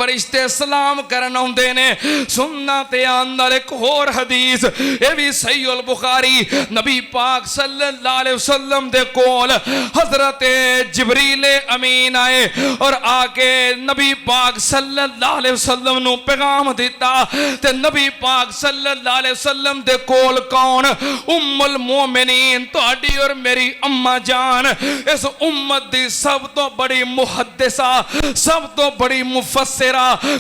फरिश्ते सलाम करन आउंदे ने। सुनना ते आंदा एक होर हदीस, ये भी सही उल बुखारी, नबी पाक सल्लल्लाहु अलैहि वसल्लम दे कोल हजरत जिबरील अमीन आए और आके नबी पाक सल्लल्लाहु अलैहि वसल्लम नु पैगाम दिता। ते नबी पाक सल्लल्लाहु अलैहि वसल्लम दे कोल कौन? उम्मुल मोमिनीन, तुहाडी और मेरी अम्मा जान, इस उम्मत दी सब तो बड़ी मुहद्दिसा, सब तो बड़ी मुफस्सिर,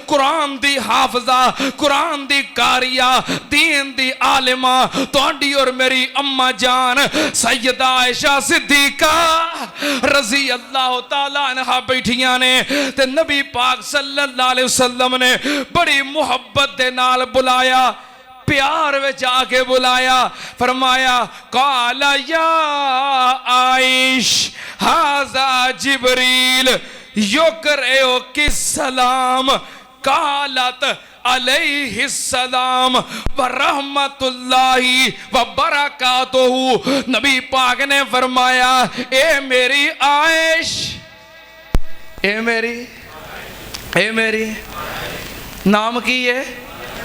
कुरान दी हाफिजा, कुरान दी कारिया, दीन दी आलिमा, तुहाडी और मेरी अम्मा जान सैयदा आयशा सिद्दीका रजी अल्लाह तआला अन्हा बैठियां ने। ते नबी पाक सल्लल्लाहु अलैहि वसल्लम ने बड़ी मुहब्बत दे नाल बुलाया, प्यार विच आके बुलाया, फरमाया काला या आइश हाजा जिबरील युकरेओ किस सलाम कालत अलैहिस्सलाम व रहमतुल्लाहि व बरकातुहू। नबी पाक ने फरमाया ए मेरी आयश, ए मेरी नाम की है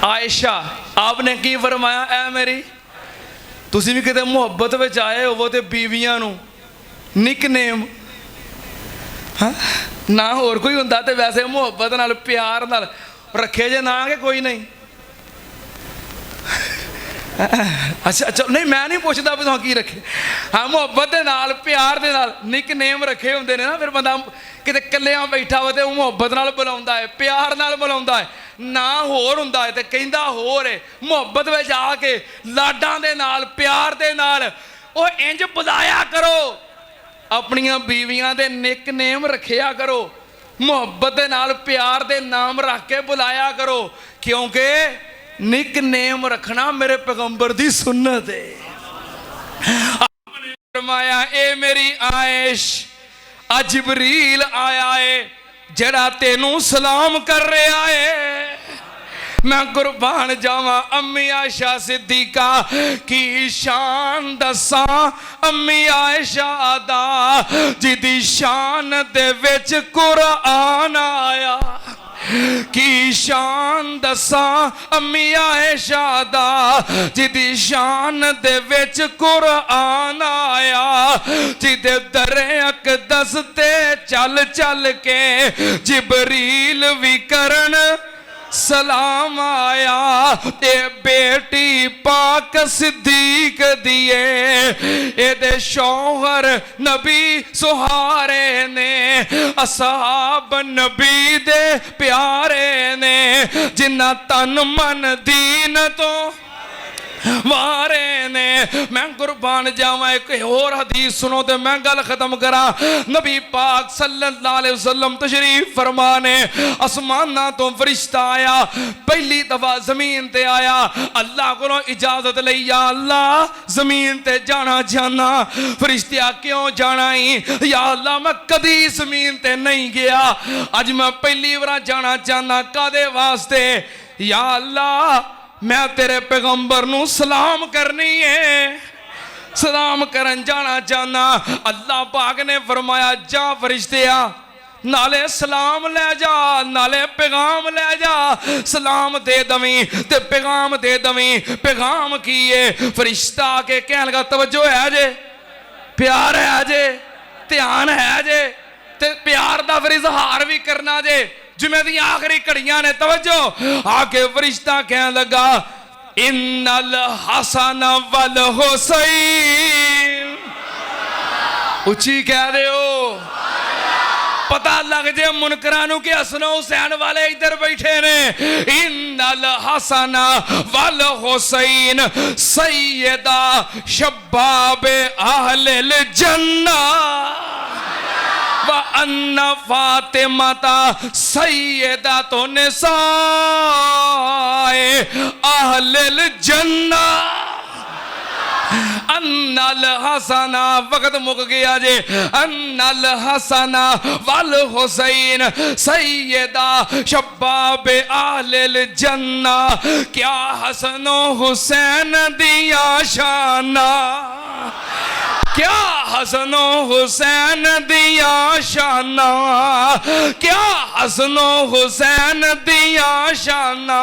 आयशा। आपने की फरमाया ए मेरी। तुसी भी किते मुहब्बत विच आए होवो ते बीवियां नू निकनेम ना होर कोई हुंदा ते वैसे मुहब्बत नाल प्यार नाल रखे जे ना कि कोई नहीं। अच्छा अच्छा नहीं मैं नहीं पूछता भी तुहां की रखे। हाँ मुहब्बत दे नाल प्यार दे नाल निकनेम रखे हुंदे ने ना, फिर बंदा किते कल्लियां बैठा हो ते मुहब्बत नाल बुलाउंदा है, प्यार नाल बुलाउंदा है, ना होर हुंदा है ते कहंदा होर है। मुहब्बत विच आके लाडां दे नाल प्यार दे नाल ओ इंज बुलाया करो, अपनियां बीवियां दे निकनेम रखिया करो, मुहब्बत दे नाल प्यार दे नाम रख के बुलाया करो, क्योंकि निकनेम रखना मेरे पैगंबर दी सुन्नत है। फरमाया ए मेरी आयश अज जिबरील आया है जड़ा तेनू सलाम कर रहा है। मैं कुर्बान जावा अम्मी आयशा सिद्दीका की शान दसा, अम्मी आयशा दा जिदी शान दे विच कुरान आया। की शान दसा अम्मी आयशा दा जिदी शान दे विच कुरान आया। जिदे दरे अकदस ते चल चल के जिबरील भी करन सलाम आया। ते बेटी पाक सिद्दीक दिए एदे शौहर नबी सुहारे ने, असहाब नबी दे प्यारे ने, जिन्ना तन मन दीन तो वारे ने। मैं कुर्बान जावा एक और हदीस सुनो तो मैं गल खत्म करा। नबी पाक सल्लल्लाहु अलैहि वसल्लम तशरीफ फरमाने, आसमाना तो फरिश्ता आया, पहली दफा जमीन ते आया, अल्लाह को इजाजत लई या अल्लाह जमीन ते जाना चाहना। फरिश्ता क्यों जाना ही? या अल्लाह मैं कदी जमीन ते नहीं गया, अज मैं पहली बार जाना चाहना। कादे वास्ते? या अल्लाह मैं तेरे पैगंबर नू सलाम करनी है, सलाम करन जाना चाहना। अल्लाह पाक ने फरमाया जा फरिश्तिया नाले सलाम ले जा, नाले पैगाम ले जा, सलाम दे दवी ते पैगाम दे दवी। पैगाम की है? फरिश्ता के कहने लगा तवज्जो है जे, प्यार है जे, ध्यान है जे, ते प्यार दा फिर इजहार भी करना जे। जुमे दी आखिरी घड़ियां ने, तवज्जो आके फरिश्ता कहने लगा इन्नल हसन वल हुसैन, उच्ची कह दे हो, पता लग जाए मुनकरां नूं कि हसन हुसैन वाले इधर बैठे ने। इन्नल हसन वल हुसैन सैयदा शबाबे अहलिल जन्नह व अन्ना फातिमाता सैयदातु निसाए अहलिल जन्नह। अन्नल हसना, वक्त मुक गया जे। अन्नल हसना वल हुसैन सैयदा शबाबे अहलिल जन्नह। क्या हसन हुसैन दिया शाना, क्या हसन हुसैन दिया शाना, क्या हसन हुसैन दिया शाना,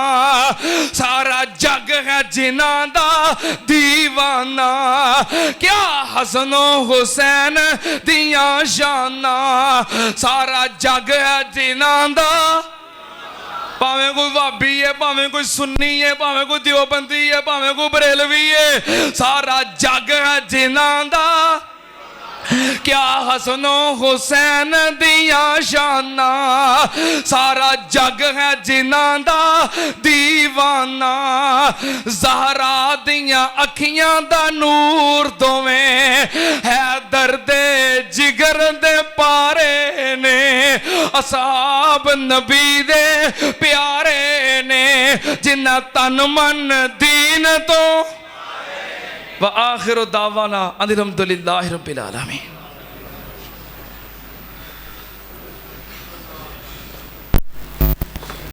सारा जग है जिन्हां दा दीवाना। क्या हसन हुसैन दिया शाना, सारा जग है जिन्हां दा। भावें कोई भाभी है, भावें कोई सुन्नी है, भावें कोई देवबंदी है, भावें कोई बरेलवी है, सारा जग है जिन्हां दा। क्या हसन हुसैन दिया शाना, सारा जग है जिन्हां दा दीवाना। ज़हरा दियां अखियां दा नूर दोवें है दर्दे जिगर दे पारे ने, असहाब नबी दे प्यारे ने, जिन्ना तन मन दीन तो। व आखिर दावाना अनिल हम्दुलिल्लाहि रब्बिल आलमीन।